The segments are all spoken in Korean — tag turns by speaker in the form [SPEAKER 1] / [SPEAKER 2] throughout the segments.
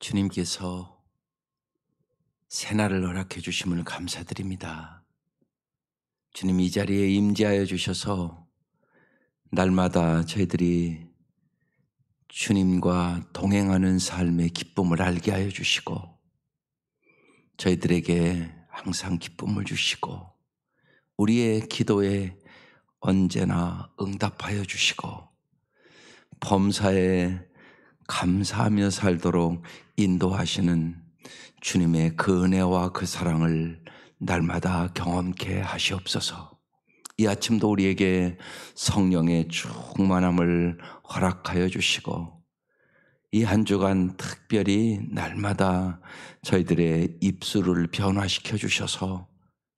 [SPEAKER 1] 주님께서 새날을 허락해 주심을 감사드립니다. 주님 이 자리에 임재하여 주셔서 날마다 저희들이 주님과 동행하는 삶의 기쁨을 알게 하여 주시고 저희들에게 항상 기쁨을 주시고 우리의 기도에 언제나 응답하여 주시고 범사에 감사하며 살도록 인도하시는 주님의 그 은혜와 그 사랑을 날마다 경험케 하시옵소서. 이 아침도 우리에게 성령의 충만함을 허락하여 주시고 이 한 주간 특별히 날마다 저희들의 입술을 변화시켜 주셔서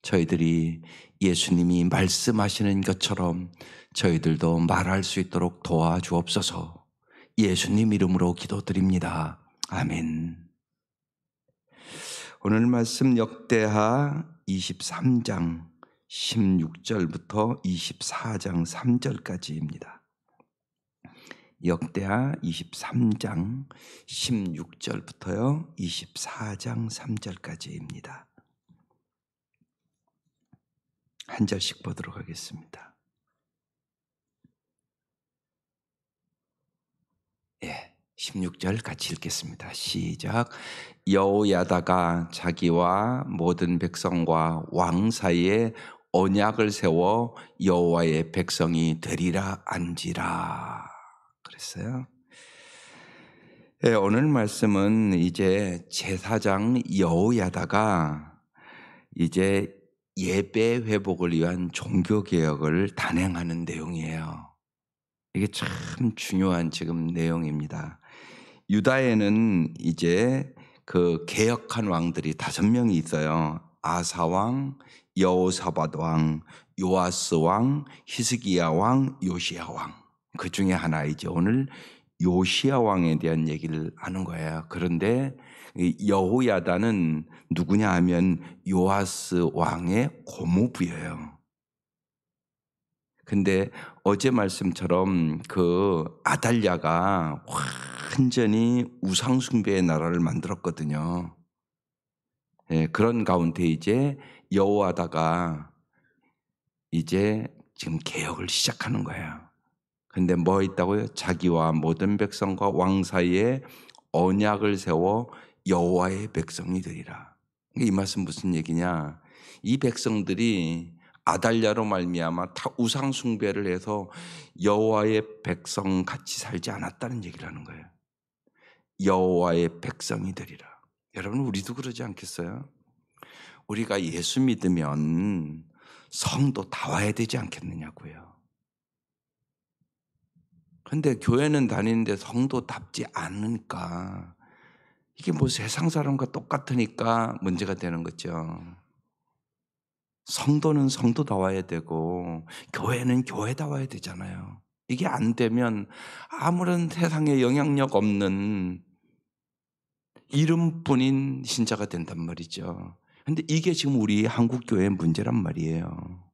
[SPEAKER 1] 저희들이 예수님이 말씀하시는 것처럼 저희들도 말할 수 있도록 도와주옵소서. 예수님 이름으로 기도드립니다. 아멘. 오늘 말씀 역대하 23장 16절부터 24장 3절까지입니다. 역대하 23장 16절부터요 24장 3절까지입니다. 한 절씩 보도록 하겠습니다. 예, 16절 같이 읽겠습니다. 시작. 여호야다가 자기와 모든 백성과 왕 사이에 언약을 세워 여호와의 백성이 되리라 안지라 그랬어요. 예, 오늘 말씀은 이제 제사장 여호야다가 이제 예배 회복을 위한 종교개혁을 단행하는 내용이에요. 이게 참 중요한 지금 내용입니다. 유다에는 이제 그 개혁한 왕들이 5명이 있어요. 아사 왕, 여호사밧 왕, 요아스 왕, 히스기야 왕, 요시야 왕. 그 중에 하나이죠. 오늘 요시야 왕에 대한 얘기를 하는 거예요. 그런데 여호야다는 누구냐 하면 요아스 왕의 고모부예요. 근데 어제 말씀처럼 그 아달랴가 완전히 우상숭배의 나라를 만들었거든요. 예, 그런 가운데 이제 여호와다가 이제 지금 개혁을 시작하는 거예요. 근데 뭐 있다고요? 자기와 모든 백성과 왕 사이에 언약을 세워 여호와의 백성이 되리라. 이 말씀 무슨 얘기냐? 이 백성들이 아달랴로 말미암아 다 우상 숭배를 해서 여호와의 백성 같이 살지 않았다는 얘기를 하는 거예요. 여호와의 백성이 되리라. 여러분 우리도 그러지 않겠어요? 우리가 예수 믿으면 성도 다 와야 되지 않겠느냐고요. 그런데 교회는 다니는데 성도답지 않으니까 이게 뭐 세상 사람과 똑같으니까 문제가 되는 거죠. 성도는 성도다워야 되고 교회는 교회다워야 되잖아요. 이게 안 되면 아무런 세상에 영향력 없는 이름뿐인 신자가 된단 말이죠. 그런데 이게 지금 우리 한국교회의 문제란 말이에요.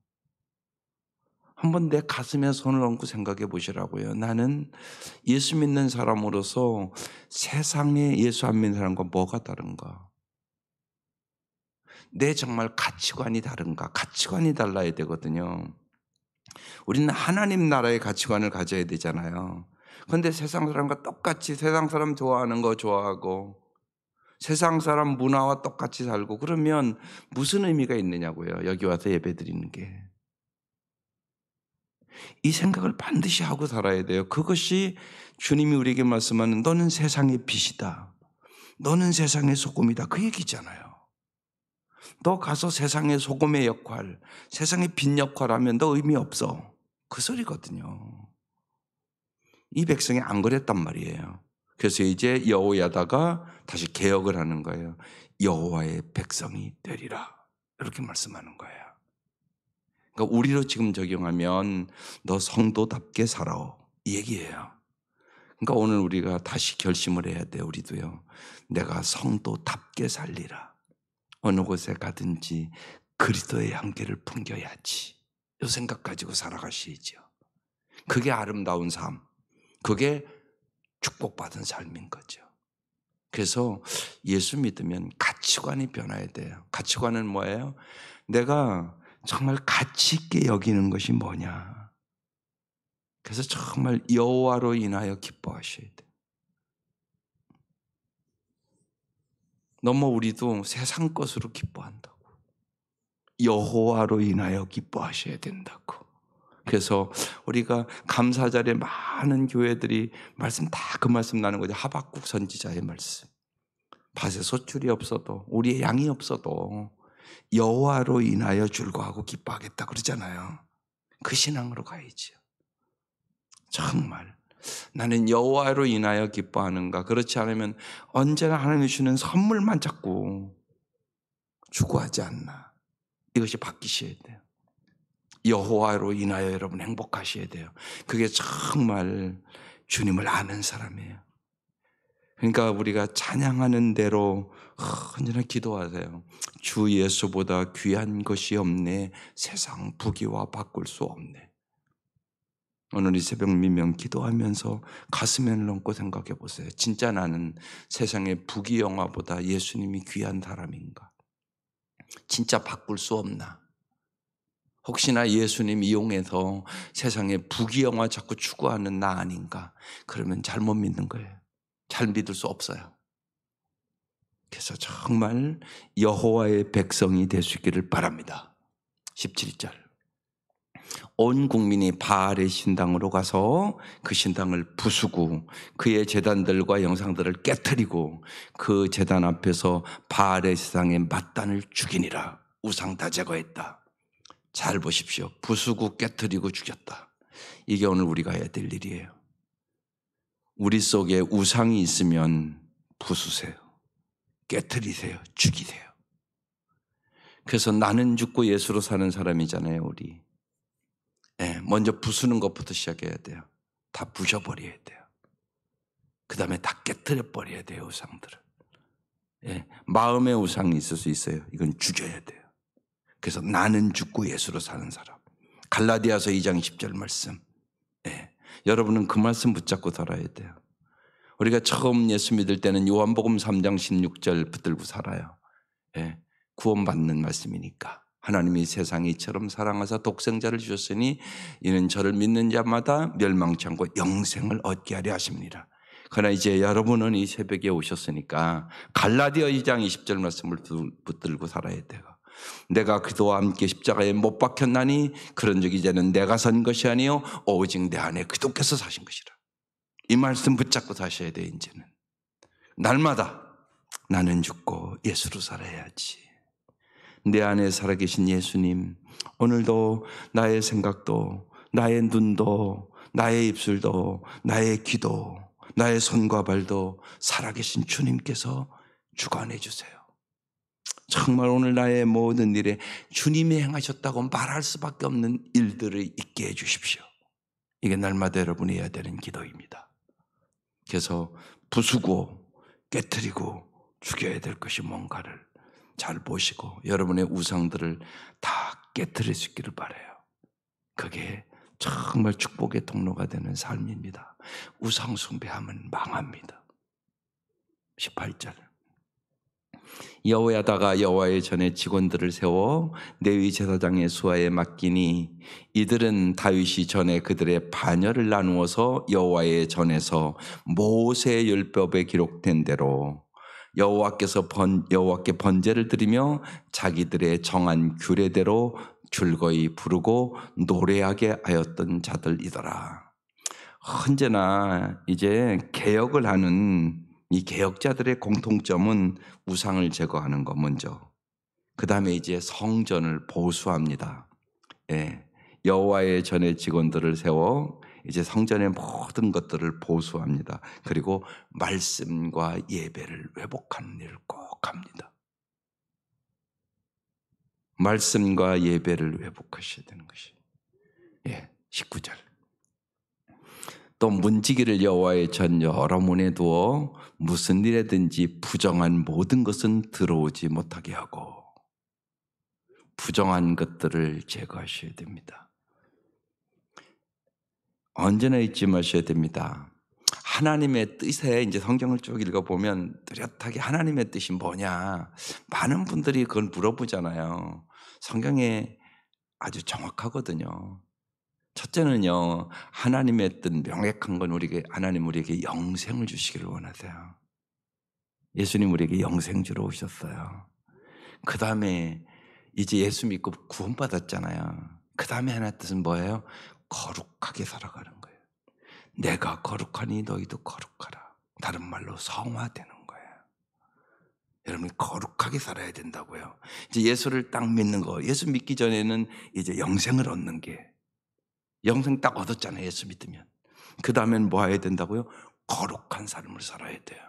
[SPEAKER 1] 한번 내 가슴에 손을 얹고 생각해 보시라고요. 나는 예수 믿는 사람으로서 세상에 예수 안 믿는 사람과 뭐가 다른가? 내 정말 가치관이 다른가? 가치관이 달라야 되거든요. 우리는 하나님 나라의 가치관을 가져야 되잖아요. 그런데 세상 사람과 똑같이 세상 사람 좋아하는 거 좋아하고 세상 사람 문화와 똑같이 살고 그러면 무슨 의미가 있느냐고요. 여기 와서 예배 드리는 게. 이 생각을 반드시 하고 살아야 돼요. 그것이 주님이 우리에게 말씀하는 너는 세상의 빛이다. 너는 세상의 소금이다. 그 얘기잖아요. 너 가서 세상의 소금의 역할, 세상의 빛 역할 하면 너 의미 없어. 그 소리거든요. 이 백성이 안 그랬단 말이에요. 그래서 이제 여호야다가 다시 개혁을 하는 거예요. 여호와의 백성이 되리라. 이렇게 말씀하는 거예요. 그러니까 우리로 지금 적용하면 너 성도답게 살아. 이 얘기예요. 그러니까 오늘 우리가 다시 결심을 해야 돼요. 우리도요. 내가 성도답게 살리라. 어느 곳에 가든지 그리스도의 향기를 풍겨야지. 이 생각 가지고 살아가시죠. 그게 아름다운 삶. 그게 축복받은 삶인 거죠. 그래서 예수 믿으면 가치관이 변해야 돼요. 가치관은 뭐예요? 내가 정말 가치 있게 여기는 것이 뭐냐. 그래서 정말 여호와로 인하여 기뻐하셔야 돼요. 너무 우리도 세상 것으로 기뻐한다고. 여호와로 인하여 기뻐하셔야 된다고. 그래서 우리가 감사절에 많은 교회들이 말씀 다 그 말씀 나는 거죠. 하박국 선지자의 말씀. 밭에 소출이 없어도 우리의 양이 없어도 여호와로 인하여 즐거워하고 기뻐하겠다 그러잖아요. 그 신앙으로 가야지요. 정말 나는 여호와로 인하여 기뻐하는가. 그렇지 않으면 언제나 하나님이 주는 선물만 자꾸 추구하지 않나. 이것이 바뀌셔야 돼요. 여호와로 인하여 여러분 행복하셔야 돼요. 그게 정말 주님을 아는 사람이에요. 그러니까 우리가 찬양하는 대로 언제나 기도하세요. 주 예수보다 귀한 것이 없네. 세상 부귀와 바꿀 수 없네. 오늘 이 새벽 민명 기도하면서 가슴에 넣고 생각해 보세요. 진짜 나는 세상의 부귀영화보다 예수님이 귀한 사람인가? 진짜 바꿀 수 없나? 혹시나 예수님 이용해서 세상의 부귀영화 자꾸 추구하는 나 아닌가? 그러면 잘못 믿는 거예요. 잘 믿을 수 없어요. 그래서 정말 여호와의 백성이 될 수 있기를 바랍니다. 17절. 온 국민이 바알의 신당으로 가서 그 신당을 부수고 그의 제단들과 영상들을 깨뜨리고 그 제단 앞에서 바알의 신상에 mat단을 죽이니라. 우상 다 제거했다. 잘 보십시오. 부수고 깨뜨리고 죽였다. 이게 오늘 우리가 해야 될 일이에요. 우리 속에 우상이 있으면 부수세요. 깨뜨리세요. 죽이세요. 그래서 나는 죽고 예수로 사는 사람이잖아요, 우리. 먼저 부수는 것부터 시작해야 돼요. 다 부셔버려야 돼요. 그 다음에 다 깨뜨려버려야 돼요, 우상들을. 마음의 우상이 있을 수 있어요. 이건 죽여야 돼요. 그래서 나는 죽고 예수로 사는 사람. 갈라디아서 2장 10절 말씀. 여러분은 그 말씀 붙잡고 살아야 돼요. 우리가 처음 예수 믿을 때는 요한복음 3장 16절 붙들고 살아요. 구원받는 말씀이니까. 하나님이 세상이 이처럼 사랑하사 독생자를 주셨으니 이는 저를 믿는 자마다 멸망치 않고 영생을 얻게 하려 하십니다. 그러나 이제 여러분은 이 새벽에 오셨으니까 갈라디아 2장 20절 말씀을 붙들고 살아야 돼요. 내가 그도와 함께 십자가에 못 박혔나니 그런 적 이제는 내가 산 것이 아니요 오직 내 안에 그도께서 사신 것이라. 이 말씀 붙잡고 사셔야 돼요. 이제는 날마다 나는 죽고 예수로 살아야지. 내 안에 살아계신 예수님, 오늘도 나의 생각도 나의 눈도 나의 입술도 나의 귀도 나의 손과 발도 살아계신 주님께서 주관해 주세요. 정말 오늘 나의 모든 일에 주님이 행하셨다고 말할 수밖에 없는 일들을 있게 해 주십시오. 이게 날마다 여러분이 해야 되는 기도입니다. 그래서 부수고 깨뜨리고 죽여야 될 것이 뭔가를 잘 보시고 여러분의 우상들을 다 깨뜨릴 수 있기를 바라요. 그게 정말 축복의 통로가 되는 삶입니다. 우상 숭배하면 망합니다. 18절. 여호야다가 여호와의 전에 직원들을 세워 레위 제사장의 수하에 맡기니 이들은 다윗이 전에 그들의 반열을 나누어서 여호와의 전에서 모세의 율법에 기록된 대로 여호와께 번제를 드리며 자기들의 정한 규례대로 즐거이 부르고 노래하게 하였던 자들이더라. 언제나 이제 개혁을 하는 이 개혁자들의 공통점은 우상을 제거하는 것 먼저. 그 다음에 이제 성전을 보수합니다. 여호와의 전에 직원들을 세워 이제 성전의 모든 것들을 보수합니다. 그리고 말씀과 예배를 회복하는 일을 꼭 합니다. 말씀과 예배를 회복하셔야 되는 것이. 19절. 또 문지기를 여호와의 전 여러 문에 두어 무슨 일에든지 부정한 모든 것은 들어오지 못하게 하고 부정한 것들을 제거하셔야 됩니다. 언제나 잊지 마셔야 됩니다. 하나님의 뜻에 이제 성경을 쭉 읽어보면 뚜렷하게 하나님의 뜻이 뭐냐. 많은 분들이 그걸 물어보잖아요. 성경에 아주 정확하거든요. 첫째는요, 하나님의 뜻 명확한 건 하나님 우리에게 영생을 주시기를 원하세요. 예수님 우리에게 영생 주러 오셨어요. 그 다음에 이제 예수 믿고 구원받았잖아요. 그 다음에 하나의 뜻은 뭐예요? 거룩하게 살아가는 거예요. 내가 거룩하니 너희도 거룩하라. 다른 말로 성화되는 거예요. 여러분이 거룩하게 살아야 된다고요. 이제 예수를 딱 믿는 거. 예수 믿기 전에는 이제 영생을 얻는 게, 영생 딱 얻었잖아요. 예수 믿으면. 그 다음엔 뭐 해야 된다고요? 거룩한 삶을 살아야 돼요.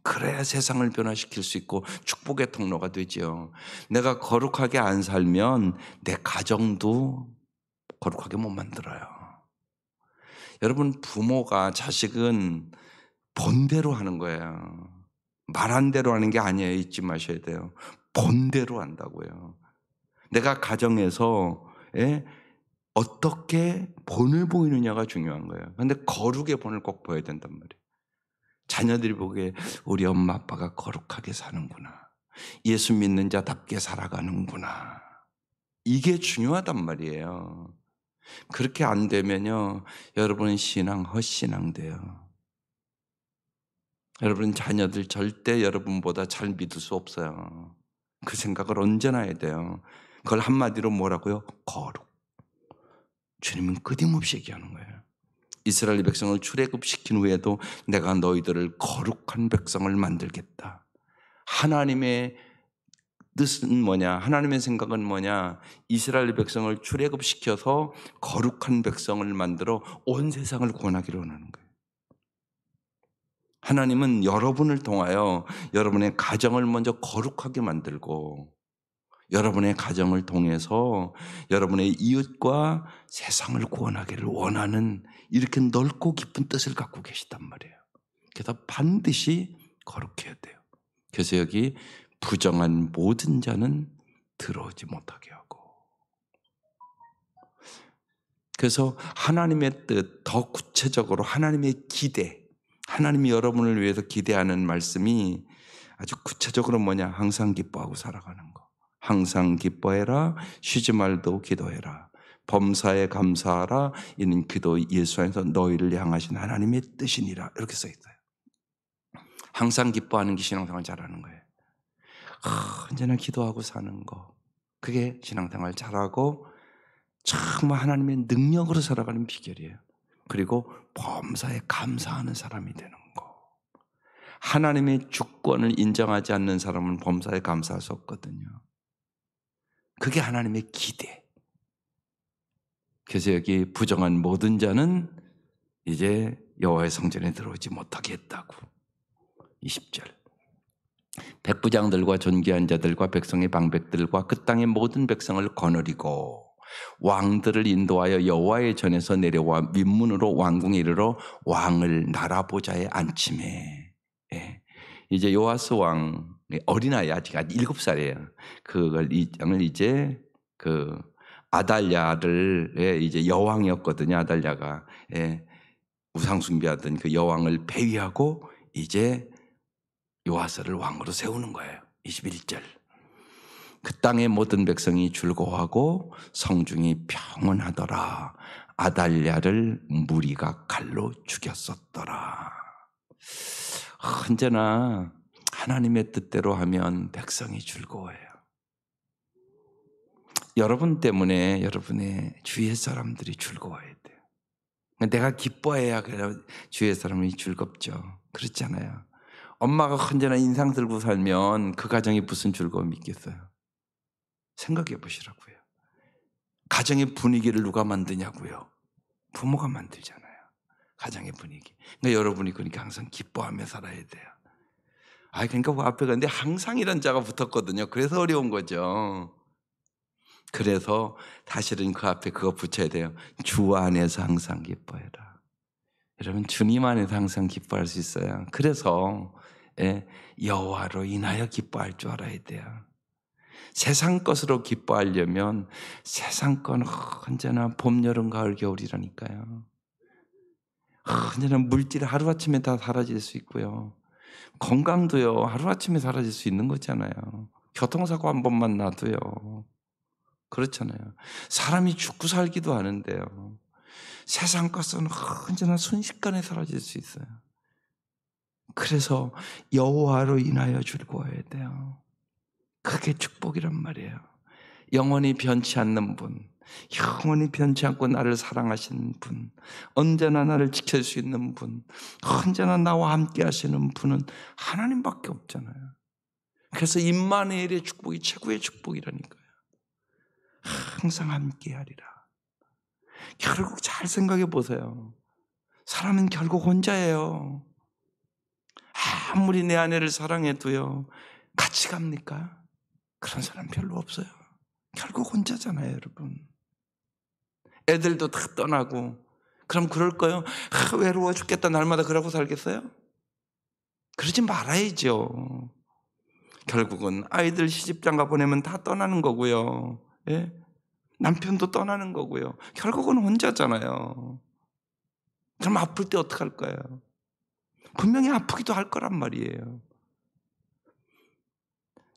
[SPEAKER 1] 그래야 세상을 변화시킬 수 있고 축복의 통로가 되죠. 내가 거룩하게 안 살면 내 가정도 거룩하게 못 만들어요. 여러분, 부모가 자식은 본대로 하는 거예요. 말한 대로 하는 게 아니에요. 잊지 마셔야 돼요. 본대로 한다고요. 내가 가정에서 어떻게 본을 보이느냐가 중요한 거예요. 그런데 거룩의 본을 꼭 보여야 된단 말이에요. 자녀들이 보기에 우리 엄마 아빠가 거룩하게 사는구나. 예수 믿는 자답게 살아가는구나. 이게 중요하단 말이에요. 그렇게 안 되면요, 여러분은 신앙 헛신앙 돼요. 여러분 자녀들 절대 여러분보다 잘 믿을 수 없어요. 그 생각을 언제나 해야 돼요. 그걸 한마디로 뭐라고요? 거룩. 주님은 끊임없이 얘기하는 거예요. 이스라엘 백성을 출애굽시킨 후에도 내가 너희들을 거룩한 백성을 만들겠다. 하나님의 뜻은 뭐냐? 하나님의 생각은 뭐냐? 이스라엘 백성을 출애굽시켜서 거룩한 백성을 만들어 온 세상을 구원하기를 원하는 거예요. 하나님은 여러분을 통하여 여러분의 가정을 먼저 거룩하게 만들고 여러분의 가정을 통해서 여러분의 이웃과 세상을 구원하기를 원하는 이렇게 넓고 깊은 뜻을 갖고 계시단 말이에요. 그래서 반드시 거룩해야 돼요. 그래서 여기 부정한 모든 자는 들어오지 못하게 하고, 그래서 하나님의 뜻, 더 구체적으로 하나님의 기대, 하나님이 여러분을 위해서 기대하는 말씀이 아주 구체적으로 뭐냐? 항상 기뻐하고 살아가는 거. 항상 기뻐해라. 쉬지 말고 기도해라. 범사에 감사하라. 이는 기도 예수 안에서 너희를 향하신 하나님의 뜻이니라. 이렇게 써 있어요. 항상 기뻐하는 게 신앙생활 잘하는 거예요. 언제나 기도하고 사는 거. 그게 신앙생활 잘하고 정말 하나님의 능력으로 살아가는 비결이에요. 그리고 범사에 감사하는 사람이 되는 거. 하나님의 주권을 인정하지 않는 사람은 범사에 감사할 수 없거든요. 그게 하나님의 기대. 그래서 여기 부정한 모든 자는 이제 여호와의 성전에 들어오지 못하게 했다고. 20절. 백부장들과 존귀한 자들과 백성의 방백들과 그 땅의 모든 백성을 거느리고 왕들을 인도하여 여호와의 전에서 내려와 윗문으로 왕궁에 이르러 왕을 나라 보좌에 앉히매. 이제 요아스 왕 어린아이 아직 7살이에요. 그걸 이제 그 아달랴를 이제 여왕이었거든요. 아달랴가 우상 숭배하던 그 여왕을 폐위하고 이제 요아스를 왕으로 세우는 거예요. 21절. 그 땅의 모든 백성이 즐거워하고 성중이 평온하더라. 아달랴를 무리가 칼로 죽였었더라. 언제나 하나님의 뜻대로 하면 백성이 즐거워해요. 여러분 때문에 여러분의 주위의 사람들이 즐거워해야 돼요. 내가 기뻐해야 주위의 사람이 즐겁죠. 그렇잖아요. 엄마가 언제나 인상 들고 살면 그 가정이 무슨 즐거움이 있겠어요? 생각해 보시라고요. 가정의 분위기를 누가 만드냐고요? 부모가 만들잖아요. 가정의 분위기. 그러니까 여러분이 항상 기뻐하며 살아야 돼요. 그러니까 그 앞에 가는데 항상이란 자가 붙었거든요. 그래서 어려운 거죠. 그래서 사실은 그 앞에 그거 붙여야 돼요. 주 안에서 항상 기뻐해라. 여러분 주님 안에서 항상 기뻐할 수 있어요. 그래서 여호와로 인하여 기뻐할 줄 알아야 돼요. 세상 것으로 기뻐하려면 세상 건 언제나 봄, 여름, 가을, 겨울이라니까요. 언제나 물질이 하루아침에 다 사라질 수 있고요. 건강도요, 하루아침에 사라질 수 있는 거잖아요. 교통사고 한 번만 나도요. 그렇잖아요. 사람이 죽고 살기도 하는데요. 세상 것은 언제나 순식간에 사라질 수 있어요. 그래서 여호와로 인하여 즐거워야 돼요. 그게 축복이란 말이에요. 영원히 변치 않는 분, 영원히 변치 않고 나를 사랑하시는 분, 언제나 나를 지킬 수 있는 분, 언제나 나와 함께 하시는 분은 하나님밖에 없잖아요. 그래서 임마누엘의 축복이 최고의 축복이라니까요. 항상 함께 하리라. 결국 잘 생각해 보세요. 사람은 결국 혼자예요. 아무리 내 아내를 사랑해도요, 같이 갑니까? 그런 사람 별로 없어요. 결국 혼자잖아요, 여러분. 애들도 다 떠나고. 그럼 그럴까요? 외로워 죽겠다, 날마다 그러고 살겠어요? 그러지 말아야죠. 결국은 아이들 시집장가 보내면 다 떠나는 거고요. 예? 남편도 떠나는 거고요. 결국은 혼자잖아요. 그럼 아플 때 어떡할까요? 분명히 아프기도 할 거란 말이에요.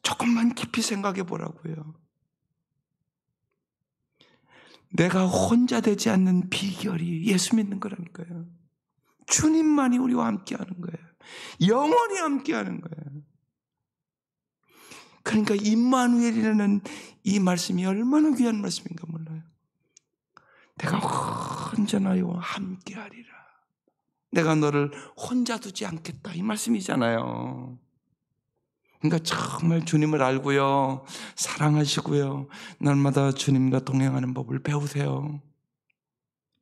[SPEAKER 1] 조금만 깊이 생각해 보라고요. 내가 혼자 되지 않는 비결이 예수 믿는 거라니까요. 주님만이 우리와 함께 하는 거예요. 영원히 함께 하는 거예요. 그러니까 임마누엘이라는 이 말씀이 얼마나 귀한 말씀인가 몰라요. 내가 언제나 너와 함께 하리라. 내가 너를 혼자 두지 않겠다. 이 말씀이잖아요. 그러니까 정말 주님을 알고요, 사랑하시고요, 날마다 주님과 동행하는 법을 배우세요.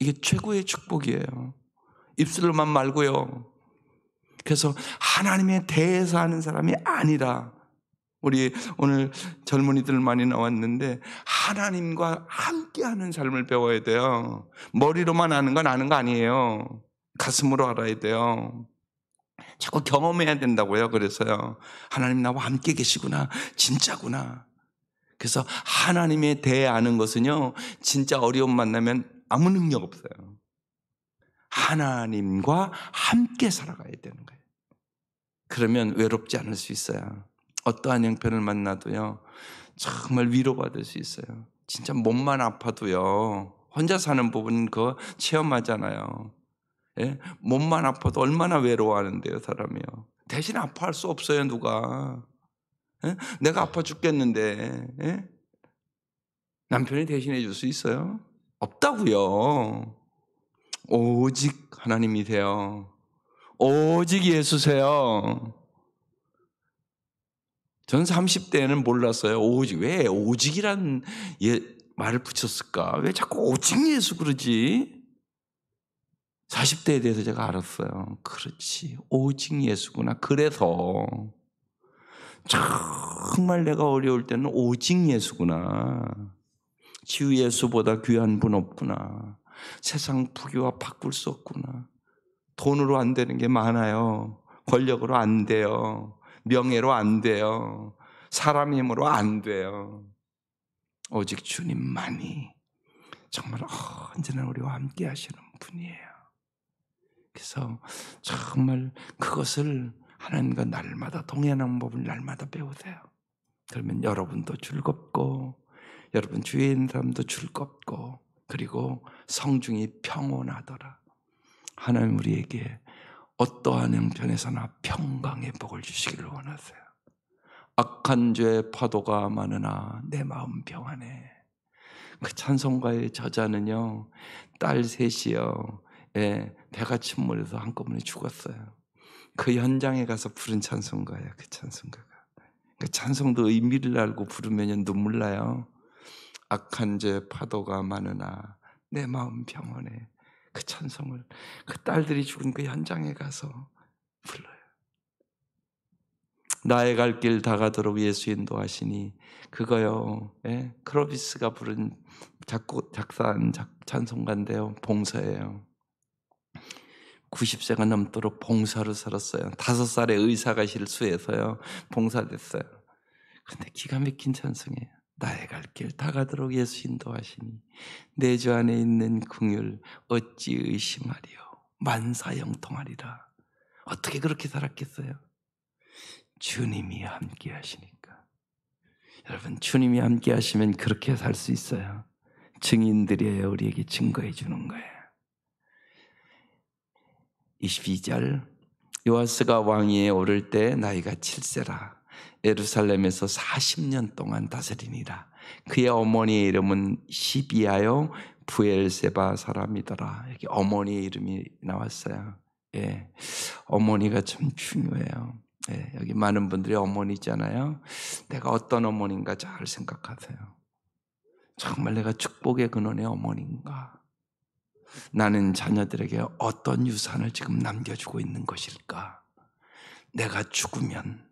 [SPEAKER 1] 이게 최고의 축복이에요. 입술로만 말고요. 그래서 하나님에 대해서 하는 사람이 아니라, 우리 오늘 젊은이들 많이 나왔는데 하나님과 함께하는 삶을 배워야 돼요. 머리로만 아는 건 아는 거 아니에요. 가슴으로 알아야 돼요. 자꾸 경험해야 된다고요. 그래서요, 하나님 나와 함께 계시구나, 진짜구나. 그래서 하나님에 대해 아는 것은요, 진짜 어려움 만나면 아무 능력 없어요. 하나님과 함께 살아가야 되는 거예요. 그러면 외롭지 않을 수 있어요. 어떠한 형편을 만나도요, 정말 위로받을 수 있어요. 진짜 몸만 아파도요, 혼자 사는 부분 그거 체험하잖아요. 예? 몸만 아파도 얼마나 외로워하는데요, 사람이요. 대신 아파할 수 없어요, 누가. 예? 내가 아파 죽겠는데, 예? 남편이 대신해 줄 수 있어요? 없다고요. 오직 하나님이세요. 오직 예수세요. 전 30대에는 몰랐어요. 오직, 왜 오직이란 말을 붙였을까? 왜 자꾸 오직 예수 그러지? 40대에 대해서 제가 알았어요. 그렇지, 오직 예수구나. 그래서 정말 내가 어려울 때는 오직 예수구나. 주 예수보다 귀한 분 없구나. 세상 부귀와 바꿀 수 없구나. 돈으로 안 되는 게 많아요. 권력으로 안 돼요. 명예로 안 돼요. 사람 힘으로 안 돼요. 오직 주님만이 정말 언제나 우리와 함께 하시는 분이에요. 그래서 정말 그것을 하나님과 날마다 동행하는 법을 날마다 배우세요. 그러면 여러분도 즐겁고, 여러분 주위에 있는 사람도 즐겁고, 그리고 성중이 평온하더라. 하나님 우리에게 어떠한 형편에서나 평강의 복을 주시기를 원하세요. 악한 죄의 파도가 많으나 내 마음 평안해. 그 찬송가의 저자는요, 딸 셋이요, 예, 배가 침몰해서 한꺼번에 죽었어요. 그 현장에 가서 부른 찬송가예요. 그 찬송가가. 그 찬송도 의미를 알고 부르면 눈물 나요. 악한 죄 파도가 많으나 내 마음 평안해. 그 찬송을 그 딸들이 죽은 그 현장에 가서 불러요. 나의 갈 길 다가도록 예수 인도하시니, 그거요, 예? 크로비스가 부른 작사한 찬송가인데요, 봉사예요. 90세가 넘도록 봉사로 살았어요. 5살에 의사가 실수해서요, 봉사됐어요. 근데 기가 막힌 찬송이에요. 나의 갈 길 다가도록 예수 인도하시니 내 주 안에 있는 긍휼 어찌 의심하리요. 만사형통하리라. 어떻게 그렇게 살았겠어요? 주님이 함께 하시니까. 여러분, 주님이 함께 하시면 그렇게 살 수 있어요. 증인들이에요. 우리에게 증거해 주는 거예요. 22절, 요아스가 왕위에 오를 때 나이가 7세라. 예루살렘에서 40년 동안 다스리니라. 그의 어머니의 이름은 시비아요 부엘세바 사람이더라. 여기 어머니의 이름이 나왔어요. 예, 어머니가 참 중요해요. 예, 여기 많은 분들이 어머니잖아요. 내가 어떤 어머니인가 잘 생각하세요. 정말 내가 축복의 근원의 어머니인가? 나는 자녀들에게 어떤 유산을 지금 남겨주고 있는 것일까? 내가 죽으면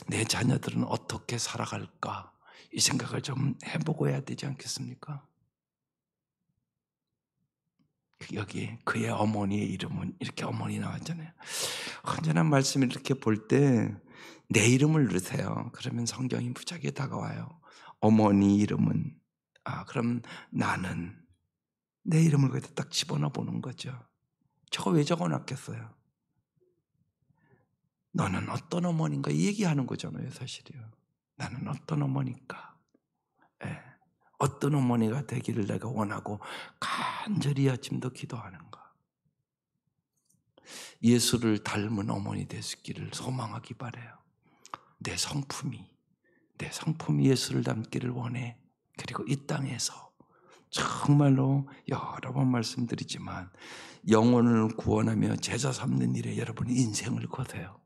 [SPEAKER 1] 내 자녀들은 어떻게 살아갈까? 이 생각을 좀 해보고 해야 되지 않겠습니까? 여기 그의 어머니의 이름은 이렇게 어머니 나왔잖아요. 언제나 말씀을 이렇게 볼 때 내 이름을 넣으세요. 그러면 성경이 무지하게 다가와요. 어머니 이름은 그럼 나는 내 이름을 거기다 딱 집어넣어 보는 거죠. 저거 왜 적어놨겠어요? 너는 어떤 어머니인가 얘기하는 거잖아요, 사실이요. 나는 어떤 어머니인가? 예. 어떤 어머니가 되기를 내가 원하고 간절히 아침도 기도하는가? 예수를 닮은 어머니 되시기를 소망하기 바라요. 내 성품이 예수를 닮기를 원해. 그리고 이 땅에서 정말로 여러 번 말씀드리지만 영혼을 구원하며 제자 삼는 일에 여러분이 인생을 거세요.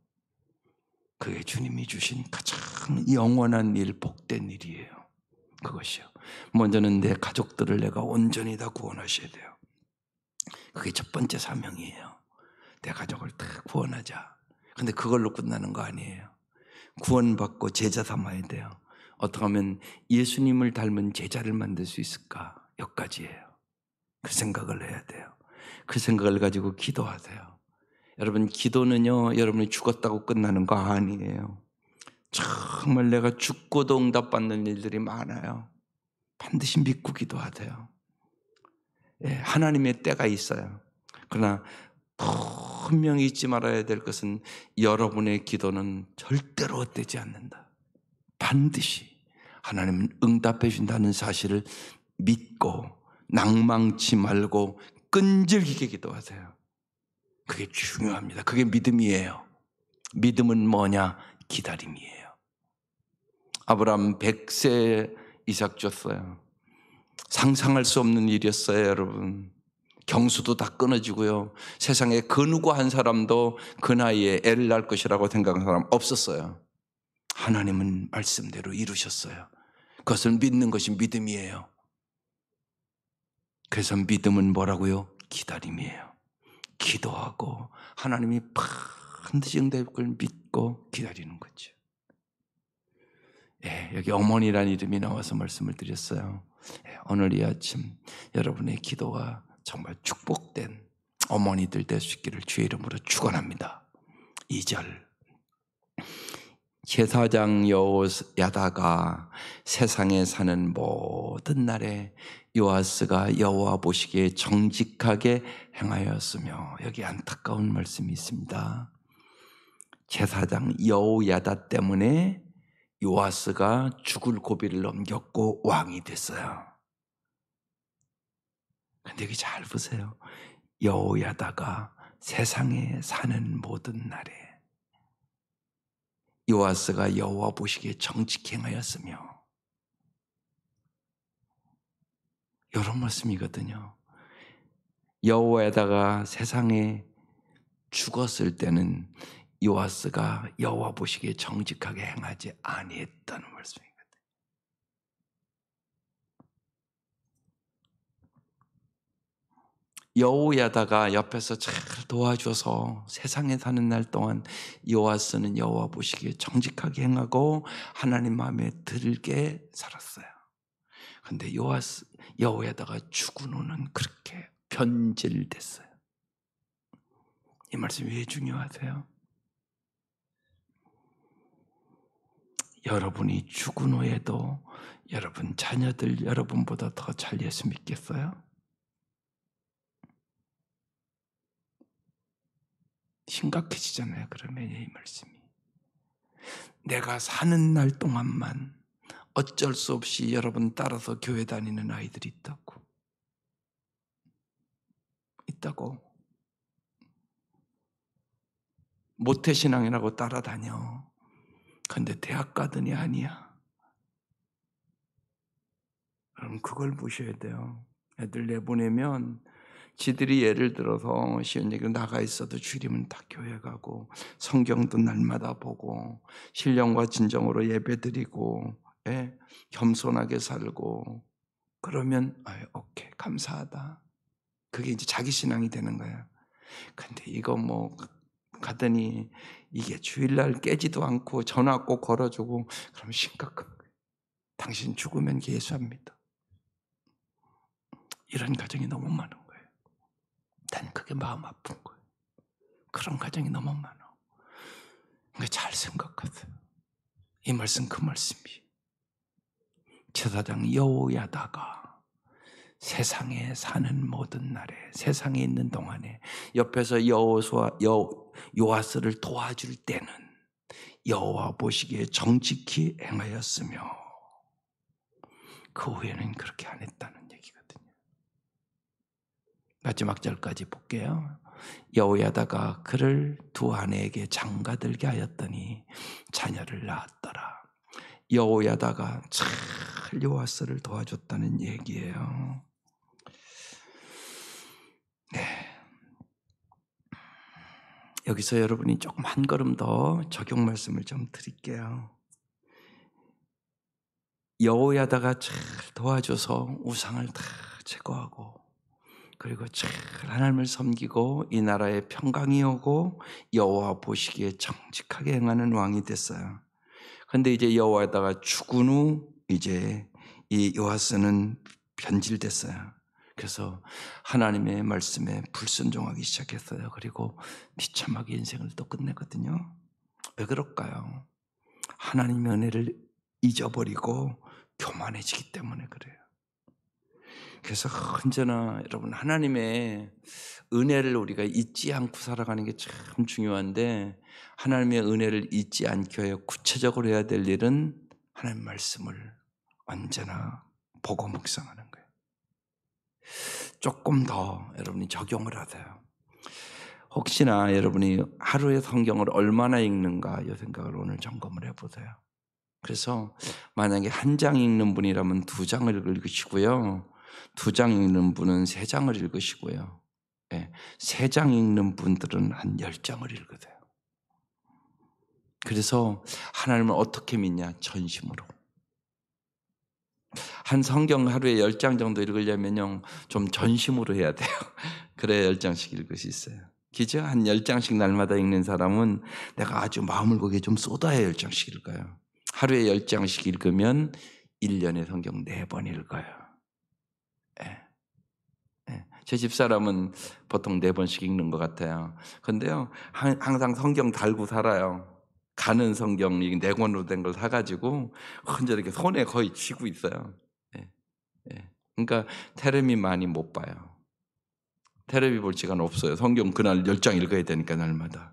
[SPEAKER 1] 그게 주님이 주신 가장 영원한 일, 복된 일이에요. 그것이요. 먼저는 내 가족들을 내가 온전히 다 구원하셔야 돼요. 그게 첫 번째 사명이에요. 내 가족을 다 구원하자. 근데 그걸로 끝나는 거 아니에요. 구원받고 제자 삼아야 돼요. 어떻게 하면 예수님을 닮은 제자를 만들 수 있을까? 여기까지예요. 그 생각을 해야 돼요. 그 생각을 가지고 기도하세요. 여러분, 기도는요, 여러분이 죽었다고 끝나는 거 아니에요. 정말 내가 죽고도 응답받는 일들이 많아요. 반드시 믿고 기도하세요. 예, 하나님의 때가 있어요. 그러나 분명히 잊지 말아야 될 것은 여러분의 기도는 절대로 헛되지 않는다. 반드시 하나님은 응답해 준다는 사실을 믿고 낭망치 말고 끈질기게 기도하세요. 그게 중요합니다. 그게 믿음이에요. 믿음은 뭐냐? 기다림이에요. 아브라함 100세 이삭 줬어요. 상상할 수 없는 일이었어요, 여러분. 경수도 다 끊어지고요. 세상에 그 누구 한 사람도 그 나이에 애를 낳을 것이라고 생각한 사람 없었어요. 하나님은 말씀대로 이루셨어요. 그것을 믿는 것이 믿음이에요. 그래서 믿음은 뭐라고요? 기다림이에요. 기도하고 하나님이 반드시 응답할 걸 믿고 기다리는 거죠. 예, 여기 어머니라는 이름이 나와서 말씀을 드렸어요. 예, 오늘 이 아침 여러분의 기도가 정말 축복된 어머니들 될 수 있기를 주의 이름으로 축원합니다. 2절, 제사장 여호야다가 세상에 사는 모든 날에 요아스가 여호와 보시기에 정직하게 행하였으며, 여기 안타까운 말씀이 있습니다. 제사장 여호야다 때문에 요아스가 죽을 고비를 넘겼고 왕이 됐어요. 근데 여기 잘 보세요. 여호야다가 세상에 사는 모든 날에 요아스가 여호와 보시기에 정직히 행하였으며, 이런 말씀이거든요. 여호야다가 세상에 죽었을 때는 요아스가 여호와 보시기에 정직하게 행하지 아니했다는 말씀이거든요. 여호야다가 옆에서 잘 도와줘서 세상에 사는 날 동안 요아스는 여호와 보시기에 정직하게 행하고 하나님 마음에 들게 살았어요. 그런데 여호야다가 죽은 후는 그렇게 변질됐어요. 이 말씀이 왜 중요하세요? 여러분이 죽은 후에도 여러분 자녀들 여러분보다 더 잘 예수 믿겠어요? 심각해지잖아요. 그러면 이 말씀이. 내가 사는 날 동안만 어쩔 수 없이 여러분 따라서 교회 다니는 아이들이 있다고. 모태신앙이라고 따라다녀. 근데 대학 가더니 아니야. 그럼 그걸 보셔야 돼요. 애들 내보내면 지들이 예를 들어서 쉬운 얘기로 나가 있어도 주일이면 다 교회 가고 성경도 날마다 보고 신령과 진정으로 예배드리고 겸손하게 살고 그러면 오케이 감사하다. 그게 이제 자기 신앙이 되는 거예요. 근데 이거 뭐 가더니 이게 주일날 깨지도 않고 전화 꼭 걸어주고 그럼 심각한 거예요. 당신 죽으면 예수합니다. 이런 가정이 너무 많은 거예요. 난 그게 마음 아픈 거예요. 그런 가정이 너무 많아. 그러니까 잘 생각하세요. 이 말씀 그 말씀이. 제사장 여호야다가 세상에 사는 모든 날에 세상에 있는 동안에 옆에서 요아스를 도와줄 때는 여호와 보시기에 정직히 행하였으며 그 후에는 그렇게 안 했다는 얘기거든요. 마지막 절까지 볼게요. 여호야다가 그를 두 아내에게 장가들게 하였더니 자녀를 낳았더라. 여호야다가 잘 요아스를 도와줬다는 얘기예요. 네. 여기서 여러분이 조금 한 걸음 더 적용 말씀을 좀 드릴게요. 여호야다가 잘 도와줘서 우상을 다 제거하고 그리고 잘 하나님을 섬기고 이 나라에 평강이 오고 여호와 보시기에 정직하게 행하는 왕이 됐어요. 그런데 이제 여호야다가 죽은 후 이제 이 요아스는 변질됐어요. 그래서 하나님의 말씀에 불순종하기 시작했어요. 그리고 비참하게 인생을 또 끝내거든요. 왜 그럴까요? 하나님의 은혜를 잊어버리고 교만해지기 때문에 그래요. 그래서 언제나 여러분 하나님의 은혜를 우리가 잊지 않고 살아가는 게 참 중요한데 하나님의 은혜를 잊지 않기 위해 구체적으로 해야 될 일은 하나님의 말씀을 언제나 보고 묵상하는 거예요. 조금 더 여러분이 적용을 하세요. 혹시나 여러분이 하루에 성경을 얼마나 읽는가 이 생각을 오늘 점검을 해보세요. 그래서 만약에 한 장 읽는 분이라면 2장을 읽으시고요. 2장 읽는 분은 3장을 읽으시고요. 3장 읽는 분들은 한 10장을 읽으세요. 그래서 하나님을 어떻게 믿냐? 전심으로. 한 성경 하루에 10장 정도 읽으려면요 좀 전심으로 해야 돼요. 그래야 10장씩 읽을 수 있어요. 그죠? 한 10장씩 날마다 읽는 사람은 내가 아주 마음을 거기에 좀 쏟아야 10장씩 읽어요. 하루에 10장씩 읽으면 1년에 성경 4번 읽어요. 제 집사람은 보통 4번씩 읽는 것 같아요. 근데요, 항상 성경 달고 살아요. 가는 성경 4권으로 된 걸 사가지고 혼자 이렇게 손에 거의 쥐고 있어요. 그러니까 테레비 많이 못 봐요. 테레비 볼 시간 없어요. 성경 그날 10장 읽어야 되니까 날마다.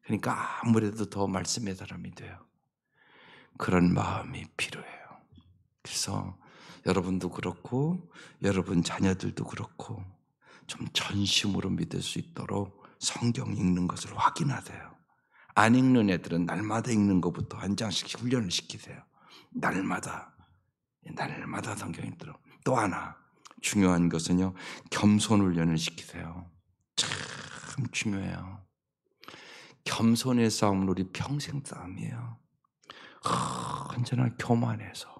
[SPEAKER 1] 그러니까 아무래도 더 말씀의 사람이 돼요. 그런 마음이 필요해요. 그래서 여러분도 그렇고 여러분 자녀들도 그렇고 좀 전심으로 믿을 수 있도록 성경 읽는 것을 확인하세요. 안 읽는 애들은 날마다 읽는 것부터 한 장씩 훈련을 시키세요. 날마다 성경 읽도록. 또 하나 중요한 것은요, 겸손 훈련을 시키세요. 참 중요해요. 겸손의 싸움은 우리 평생 싸움이에요. 언제나 교만해서.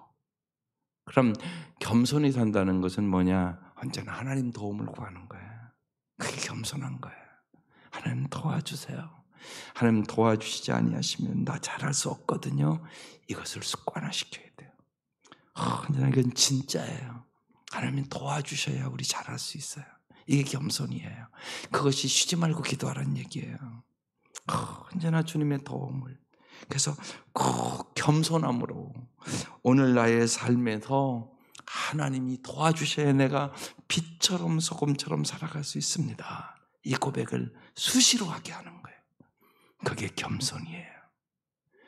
[SPEAKER 1] 그럼 겸손히 산다는 것은 뭐냐? 언제나 하나님 도움을 구하는 거예요. 그게 겸손한 거예요. 하나님 도와주세요. 하나님 도와주시지 아니하시면 나 잘할 수 없거든요. 이것을 습관화시켜야 돼요. 언제나 이건 진짜예요. 하나님 도와주셔야 우리 잘할 수 있어요. 이게 겸손이에요. 그것이 쉬지 말고 기도하라는 얘기예요. 언제나 주님의 도움을. 그래서 꼭 겸손함으로 오늘 나의 삶에서 하나님이 도와주셔야 내가 빛처럼 소금처럼 살아갈 수 있습니다. 이 고백을 수시로 하게 하는 거예요. 그게 겸손이에요.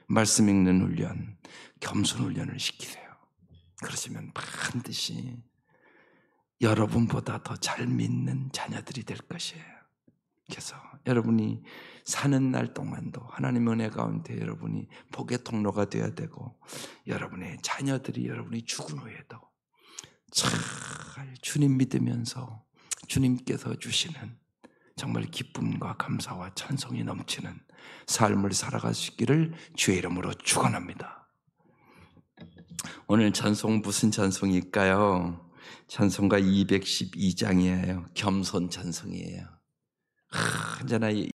[SPEAKER 1] 말씀 읽는 훈련, 겸손 훈련을 시키세요. 그러시면 반드시 여러분보다 더 잘 믿는 자녀들이 될 것이에요. 그래서 여러분이 사는 날 동안도 하나님의 은혜 가운데 여러분이 복의 통로가 되어야 되고, 여러분의 자녀들이 여러분이 죽은 후에도 잘 주님 믿으면서 주님께서 주시는 정말 기쁨과 감사와 찬송이 넘치는 삶을 살아가시기를 주의 이름으로 축원합니다. 오늘 찬송 무슨 찬송일까요? 찬송가 212장이에요. 겸손 찬송이에요. 언제나